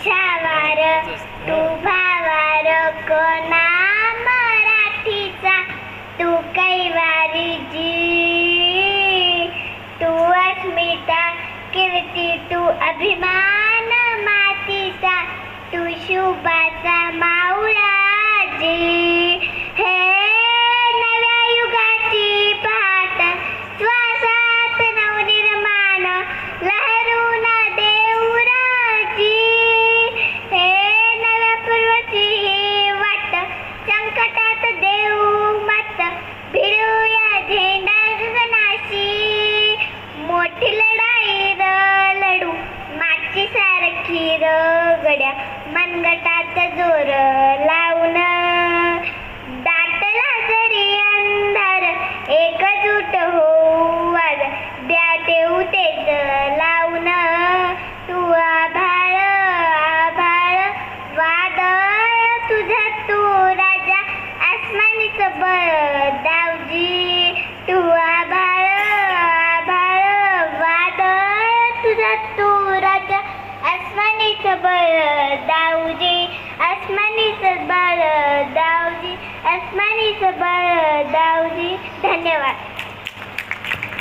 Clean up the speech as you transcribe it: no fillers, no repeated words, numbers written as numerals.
छावार तू भावार कोणा मराठीचा तू कैवारी जी तू अस्मिता कीर्ती तू अभिमान मातीचा तू शुभाचा माऊळा जी हे नव्या युगाची पहाट श्वासात नवनिर्माण लहरून देऊराजी हे नव्या पूर्वची वाट संकटात देऊ मत भिडूया झेंडा गगनाशी मोठी लढाई लढू माची सारखी गड्या मनगटात जोर लावून दाटला जरी अंधार एकजूट होऊ आज द्या देऊ तेच लावून तू आभाळ आभाळ वादळ तुझा तू राजा आसमानीच बळ दावजी तू आभाळ आभाळ वादळ तुझा तू राजा आसमानीच बळ दावजी आसमानीच बळ दावजी आसमानीच बळ दावजी. धन्यवाद.